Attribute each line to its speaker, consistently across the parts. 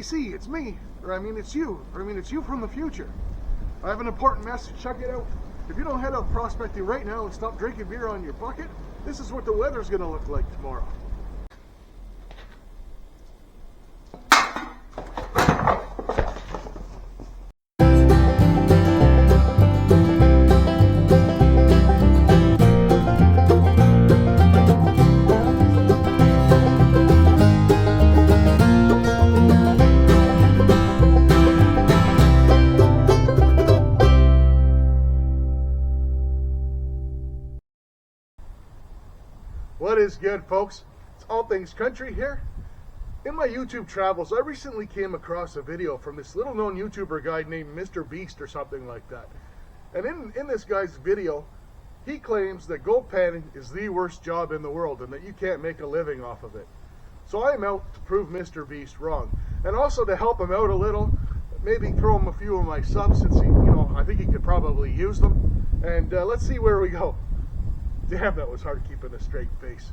Speaker 1: ATC, it's me. Or I mean, it's you. Or I mean, it's you from the future. I have an important message. Check it out. If you don't head out prospecting right now and stop drinking beer on your bucket, this is what the weather's going to look like tomorrow. What is good, folks? It's All Things Country here. In my YouTube travels, I recently came across a video from this little known YouTuber guy named Mr. Beast or something like that. And in this guy's video, he claims that gold panning is the worst job in the world and that you can't make a living off of it. So I am out to prove Mr. Beast wrong. And also to help him out a little, maybe throw him a few of my subs since I think he could probably use them. And let's see where we go. Damn, that was hard keeping a straight face.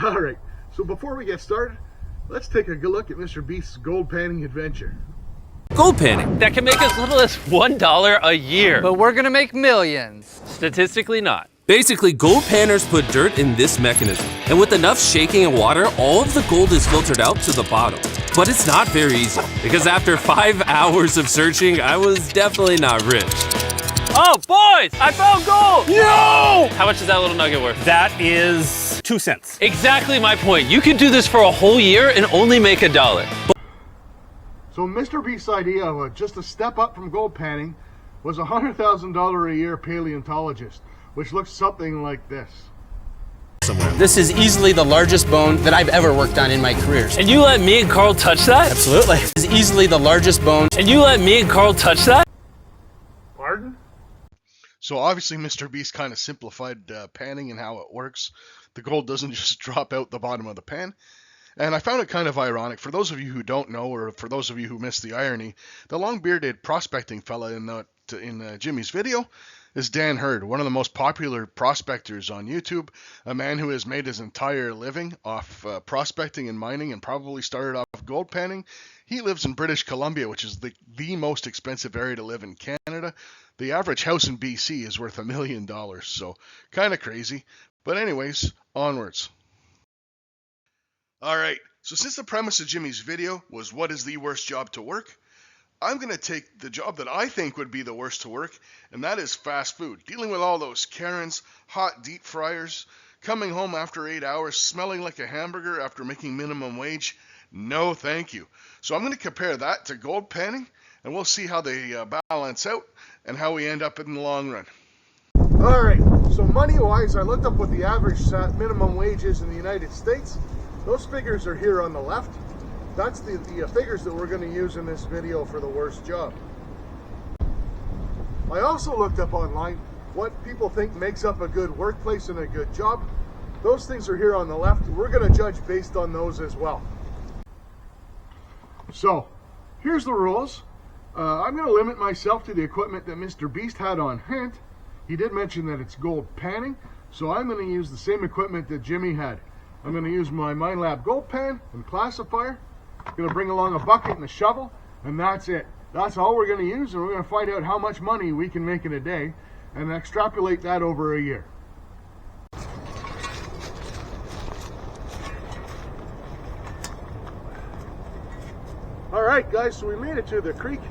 Speaker 1: Alright, so before we get started, let's take a good look at Mr. Beast's gold panning adventure.
Speaker 2: Gold panning, that can make as little as $1 a year.
Speaker 3: But we're gonna make millions.
Speaker 2: Statistically not.
Speaker 4: Basically, gold panners put dirt in this mechanism, and with enough shaking and water, all of the gold is filtered out to the bottom. But it's not very easy, because after 5 hours of searching, I was definitely not rich.
Speaker 2: Oh, boys, I found gold!
Speaker 5: No!
Speaker 2: How much is that little nugget worth?
Speaker 5: That is 2 cents.
Speaker 2: Exactly my point. You could do this for a whole year and only make $1.
Speaker 1: So Mr. Beast's idea of just a step up from gold panning was a $100,000 a year paleontologist, which looks something like this.
Speaker 3: This is easily the largest bone that I've ever worked on in my career.
Speaker 2: And you let me and Carl touch that?
Speaker 3: Absolutely. This is easily the largest bone.
Speaker 2: And you let me and Carl touch that?
Speaker 1: Pardon?
Speaker 6: So obviously Mr. Beast kind of simplified panning and how it works. The gold doesn't just drop out the bottom of the pan. And I found it kind of ironic. For those of you who don't know, or for those of you who missed the irony, the long-bearded prospecting fella in Jimmy's video is Dan Hurd, one of the most popular prospectors on YouTube, a man who has made his entire living off prospecting and mining and probably started off gold panning. He lives in British Columbia, which is the most expensive area to live in Canada. The average house in BC is worth $1 million, so kind of crazy. But anyways, onwards. Alright, so since the premise of Jimmy's video was what is the worst job to work, I'm going to take the job that I think would be the worst to work, and that is fast food. Dealing with all those Karens, hot deep fryers, coming home after 8 hours smelling like a hamburger after making minimum wage. No thank you. So I'm going to compare that to gold panning, and we'll see how they balance out and how we end up in the long run.
Speaker 1: Alright, so money-wise, I looked up what the average minimum wage is in the United States. Those figures are here on the left. That's the figures that we're going to use in this video for the worst job. I also looked up online what people think makes up a good workplace and a good job. Those things are here on the left. We're going to judge based on those as well. So, here's the rules. I'm going to limit myself to the equipment that Mr. Beast had on hand. He did mention that it's gold panning, so I'm going to use the same equipment that Jimmy had. I'm going to use my MineLab gold pan and classifier. I'm going to bring along a bucket and a shovel, and that's it. That's all we're going to use, and we're going to find out how much money we can make in a day and extrapolate that over a year. Alright guys, so we made it to the creek.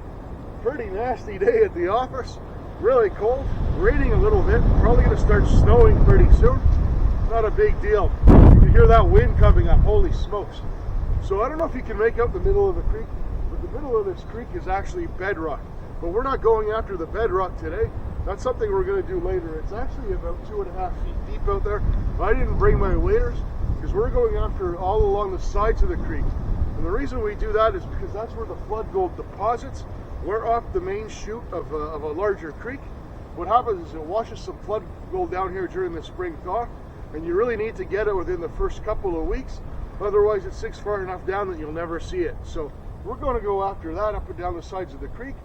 Speaker 1: Pretty nasty day at the office. Really cold, raining a little bit, probably going to start snowing pretty soon. Not a big deal. You can hear that wind coming up, holy smokes. So I don't know if you can make out the middle of the creek, but the middle of this creek is actually bedrock. But we're not going after the bedrock today. That's something we're going to do later. It's actually about 2.5 feet deep out there. I didn't bring my waders because we're going after all along the sides of the creek. And the reason we do that is because that's where the flood gold deposits. We're off the main chute of a larger creek. What happens is it washes some flood gold down here during the spring thaw, and you really need to get it within the first couple of weeks. Otherwise it sinks far enough down that you'll never see it. So we're going to go after that up and down the sides of the creek,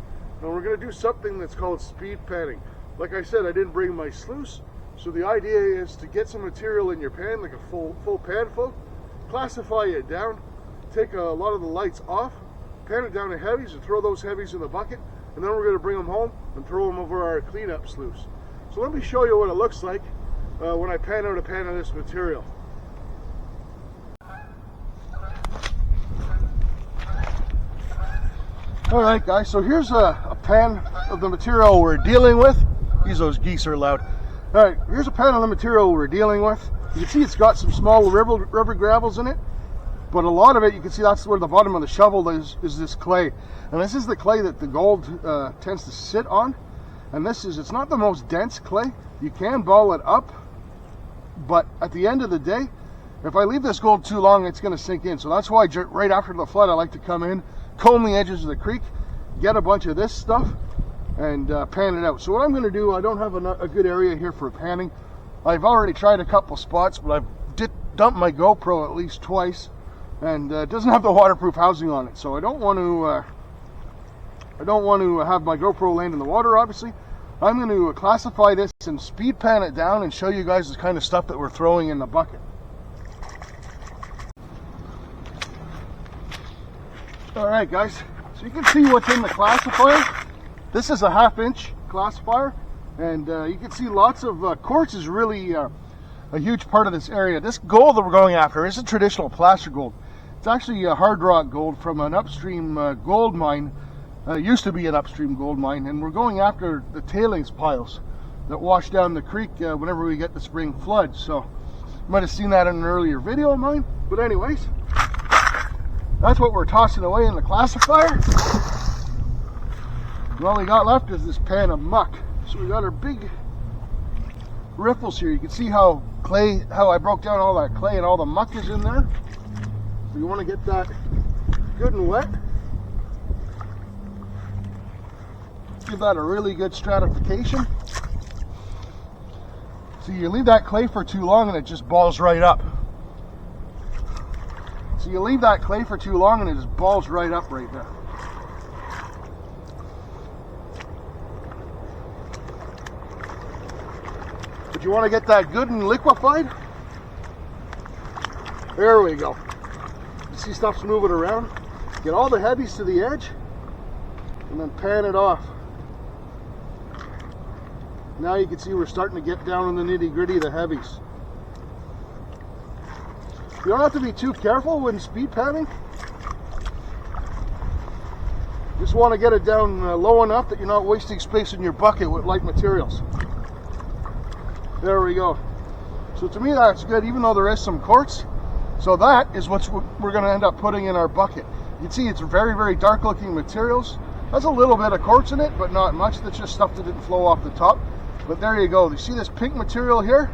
Speaker 1: and we're going to do something that's called speed panning. Like I said, I didn't bring my sluice, so the idea is to get some material in your pan, like a full pan full, classify it down, take a lot of the lights off, pan it down to heavies and throw those heavies in the bucket, and then we're going to bring them home and throw them over our cleanup sluice. So let me show you what it looks like when I pan out a pan of this material. Alright guys, so here's a pan of the material we're dealing with. Those geese are loud. Alright, here's a pan of the material we're dealing with. You can see it's got some small rubber gravels in it, but a lot of it, you can see that's where the bottom of the shovel is this clay. And this is the clay that the gold tends to sit on. And it's not the most dense clay. You can ball it up, but at the end of the day, if I leave this gold too long, it's going to sink in. So that's why right after the flood, I like to come in, comb the edges of the creek, get a bunch of this stuff, and pan it out. So what I'm going to do, I don't have a good area here for panning. I've already tried a couple spots, but I've dumped my GoPro at least twice, and it doesn't have the waterproof housing on it. So I don't want to have my GoPro land in the water, obviously. I'm going to classify this and speed pan it down and show you guys the kind of stuff that we're throwing in the bucket. Alright guys, so you can see what's in the classifier. This is a 1/2 inch classifier, and you can see lots of quartz is really a huge part of this area. This gold that we're going after isn't traditional placer gold. It's actually a hard rock gold from an upstream gold mine. Used to be an upstream gold mine, and we're going after the tailings piles that wash down the creek whenever we get the spring flood. So you might have seen that in an earlier video of mine. But anyways, that's what we're tossing away in the classifier. And all we got left is this pan of muck. So we got our big riffles here. You can see how I broke down all that clay and all the muck is in there. So you want to get that good and wet. Give that a really good stratification. So you leave that clay for too long and it just balls right up. So you leave that clay for too long and it just balls right up right there. But you want to get that good and liquefied. There we go. You see stuff's moving around. Get all the heavies to the edge and then pan it off. Now you can see we're starting to get down in the nitty-gritty of the heavies. You don't have to be too careful when speed panning. Just want to get it down low enough that you're not wasting space in your bucket with light materials. There we go. So to me that's good, even though there is some quartz. So that is what we're going to end up putting in our bucket. You can see it's very, very dark looking materials. Has a little bit of quartz in it, but not much. That's just stuff that didn't flow off the top. But there you go. You see this pink material here?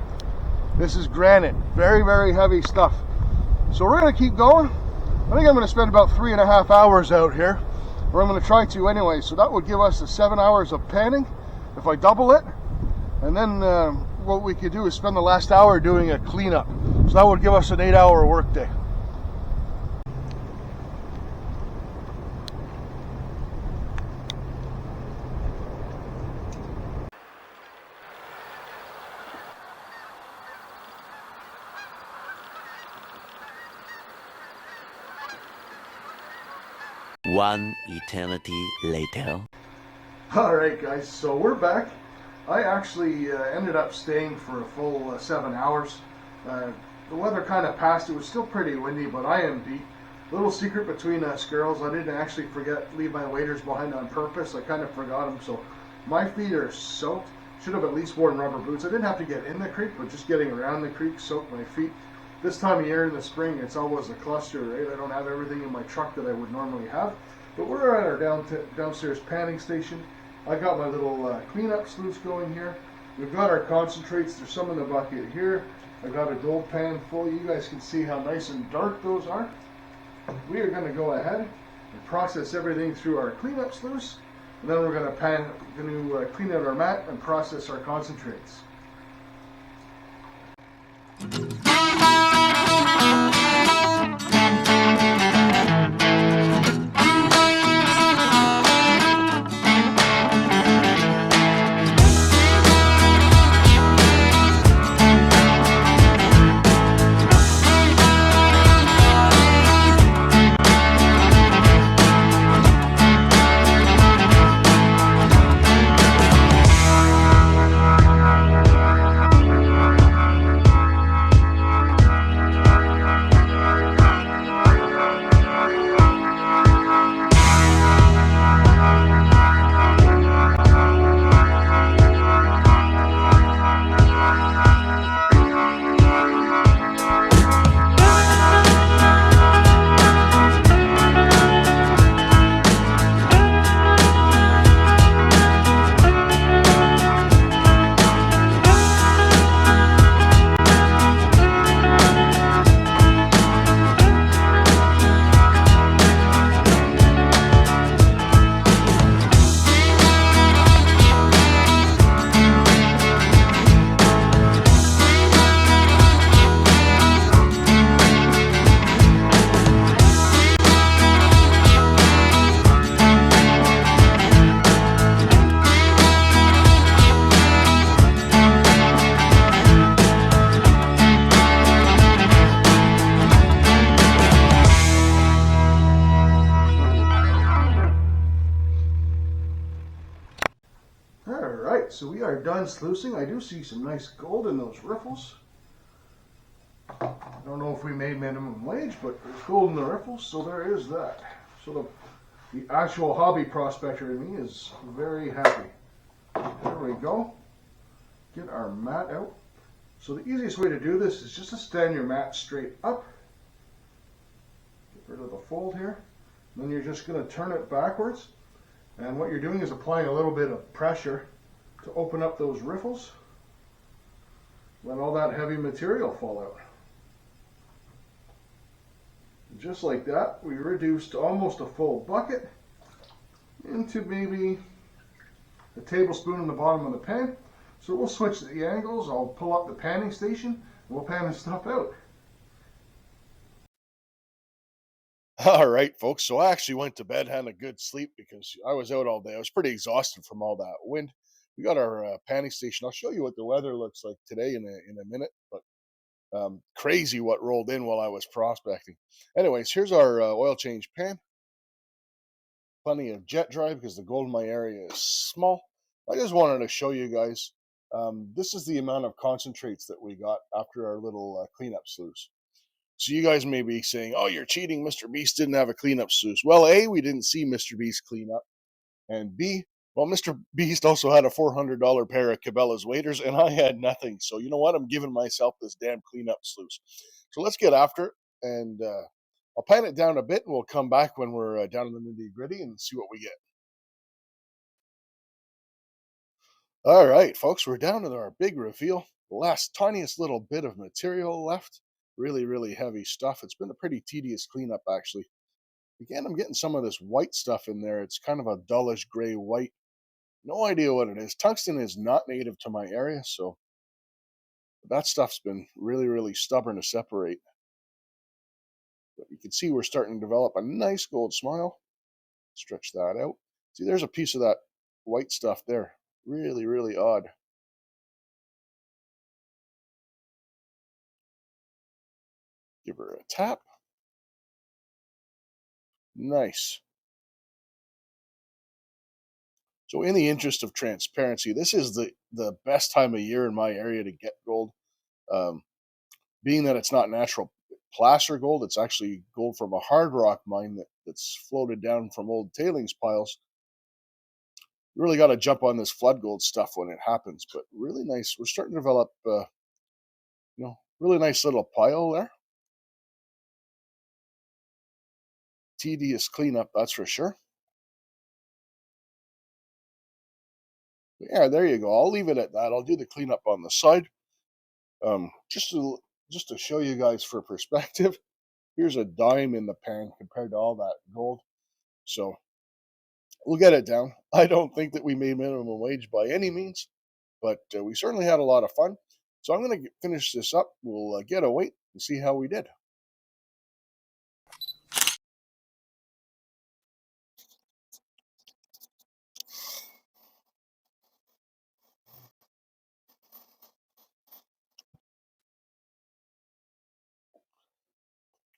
Speaker 1: This is granite. Very, very heavy stuff. So we're going to keep going. I think I'm going to spend about 3.5 hours out here, or I'm going to try to anyway. So that would give us 7 hours of panning if I double it. And then what we could do is spend the last hour doing a cleanup. So that would give us an 8-hour workday.
Speaker 7: One eternity later.
Speaker 1: Alright guys, so we're back. I actually ended up staying for a full 7 hours. The weather kind of passed. It was still pretty windy, but I am beat. Little secret between us girls, I didn't actually leave my waders behind on purpose. I kind of forgot them, so my feet are soaked. Should have at least worn rubber boots. I didn't have to get in the creek, but just getting around the creek soaked my feet. This time of year in the spring, it's always a cluster, right? I don't have everything in my truck that I would normally have. But we're at our downstairs panning station. I got my little cleanup sluice going here. We've got our concentrates. There's some in the bucket here. I got a gold pan full. You guys can see how nice and dark those are. We are going to go ahead and process everything through our cleanup sluice. And then we're going to clean out our mat and process our concentrates. so we are done sluicing. I do see some nice gold in those riffles. I don't know if we made minimum wage, but there's gold in the riffles, so there is that. So the actual hobby prospector in me is very happy. There we go. Get our mat out. So the easiest way to do this is just to stand your mat straight up. Get rid of the fold here. And then you're just going to turn it backwards. And what you're doing is applying a little bit of pressure to open up those riffles. Let all that heavy material fall out. Just like that, we reduced almost a full bucket into maybe a tablespoon in the bottom of the pan. So we'll switch the angles. I'll pull up the panning station and we'll pan this stuff out. All right, folks. So I actually went to bed, had a good sleep because I was out all day. I was pretty exhausted from all that wind. We got our panning station. I'll show you what the weather looks like today in a minute, but crazy what rolled in while I was prospecting. Anyways, here's our oil change pan. Plenty of jet dry because the gold in my area is small. I just wanted to show you guys. This is the amount of concentrates that we got after our little cleanup sluice. So you guys may be saying, oh, you're cheating. Mr. Beast didn't have a cleanup sluice. Well, A, we didn't see Mr. Beast clean up. And B, well, Mr. Beast also had a $400 pair of Cabela's waders, and I had nothing. So you know what? I'm giving myself this damn cleanup sluice. So let's get after it. And I'll pan it down a bit, and we'll come back when we're down in the nitty-gritty and see what we get. All right, folks, we're down to our big reveal. The last tiniest little bit of material left. Really, really heavy stuff. It's been a pretty tedious cleanup, actually. Again, I'm getting some of this white stuff in there. It's kind of a dullish gray white. No idea what it is. Tungsten is not native to my area, so that stuff's been really, really stubborn to separate. But you can see we're starting to develop a nice gold smile. Stretch that out. See, there's a piece of that white stuff there. Really, really odd. Give her a tap. Nice. So in the interest of transparency, this is the best time of year in my area to get gold. Being that it's not natural placer gold, it's actually gold from a hard rock mine that's floated down from old tailings piles. You really got to jump on this flood gold stuff when it happens, but really nice. We're starting to develop, really nice little pile there. Tedious cleanup, that's for sure. Yeah, there you go. I'll leave it at that. I'll do the cleanup on the side. Just to show you guys for perspective, here's a dime in the pan compared to all that gold. So we'll get it down. I don't think that we made minimum wage by any means, but we certainly had a lot of fun. So I'm going to finish this up. We'll get a weight and see how we did.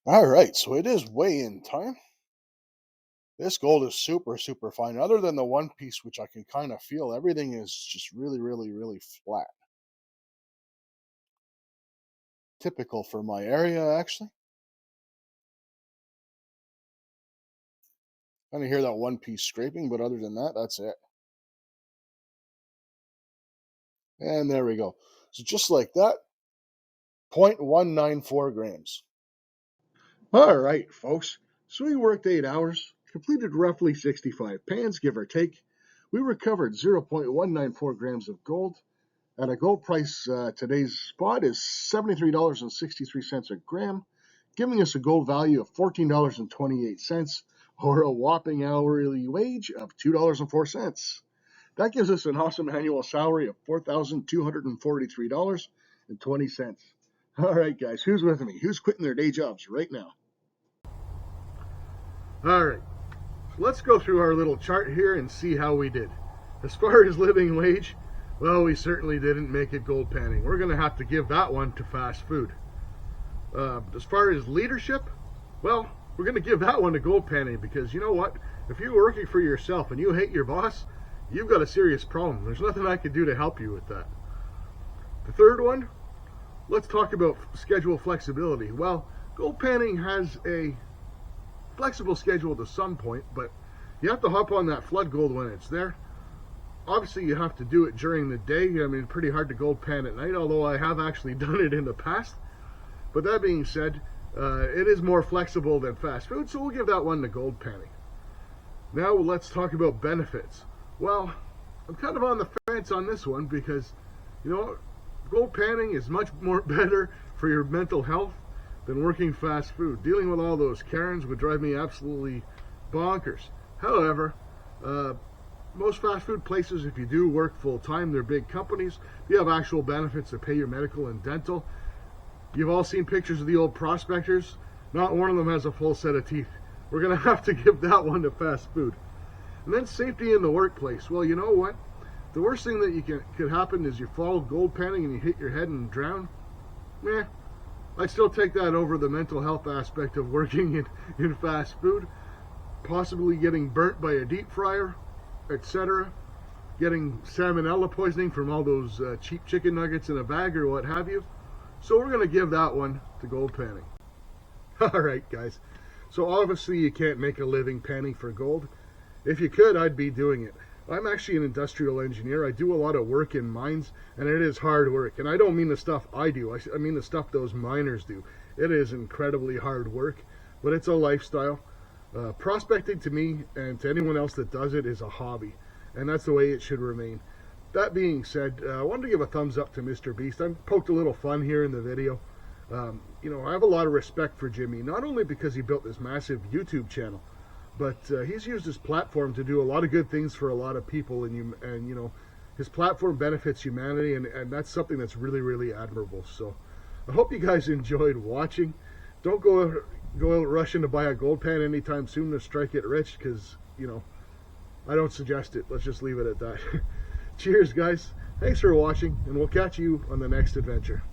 Speaker 1: All right, so it is weigh-in time. This gold is super, super fine. Other than the one piece, which I can kind of feel, everything is just really, really, really flat. Typical for my area, actually. I didn't hear that one piece scraping, but other than that, that's it. And there we go. So just like that, 0.194 grams. All right, folks. So we worked 8 hours, completed roughly 65 pans, give or take. We recovered 0.194 grams of gold. At a gold price, today's spot is $73.63 a gram, giving us a gold value of $14.28, or a whopping hourly wage of $2.04. That gives us an awesome annual salary of $4,243.20. All right, guys, who's with me? Who's quitting their day jobs right now? All right, so let's go through our little chart here and see how we did. As far as living wage, well, we certainly didn't make it gold panning. We're going to have to give that one to fast food. As far as leadership, well, we're going to give that one to gold panning because you know what? If you're working for yourself and you hate your boss, you've got a serious problem. There's nothing I can do to help you with that. The third one, let's talk about schedule flexibility. Well, gold panning has a flexible schedule to some point, but you have to hop on that flood gold when it's there. Obviously, you have to do it during the day. I mean, it's pretty hard to gold pan at night, although I have actually done it in the past. But that being said, it is more flexible than fast food, so we'll give that one to gold panning. Now let's talk about benefits. Well, I'm kind of on the fence on this one because, you know, gold panning is much more better for your mental health than working fast food. Dealing with all those Karens would drive me absolutely bonkers. However, most fast food places, if you do work full-time, they're big companies. You have actual benefits that pay your medical and dental. You've all seen pictures of the old prospectors. Not one of them has a full set of teeth. We're going to have to give that one to fast food. And then safety in the workplace. Well, you know what? The worst thing that could happen is you fall gold panning and you hit your head and drown. Meh. I'd still take that over the mental health aspect of working in fast food. Possibly getting burnt by a deep fryer, etc. Getting salmonella poisoning from all those cheap chicken nuggets in a bag or what have you. So we're going to give that one to gold panning. Alright guys, so obviously you can't make a living panning for gold. If you could, I'd be doing it. I'm actually an industrial engineer. I do a lot of work in mines, and it is hard work. And I don't mean the stuff I do, I mean the stuff those miners do. It is incredibly hard work, but it's a lifestyle. Prospecting to me and to anyone else that does it is a hobby, and that's the way it should remain. That being said, I wanted to give a thumbs up to Mr. Beast. I poked a little fun here in the video. You know, I have a lot of respect for Jimmy, not only because he built this massive YouTube channel, but he's used his platform to do a lot of good things for a lot of people, and you know, his platform benefits humanity, and that's something that's really, really admirable. So I hope you guys enjoyed watching. Don't go out rushing to buy a gold pan anytime soon to strike it rich, because, you know, I don't suggest it. Let's just leave it at that. Cheers, guys. Thanks for watching, and we'll catch you on the next adventure.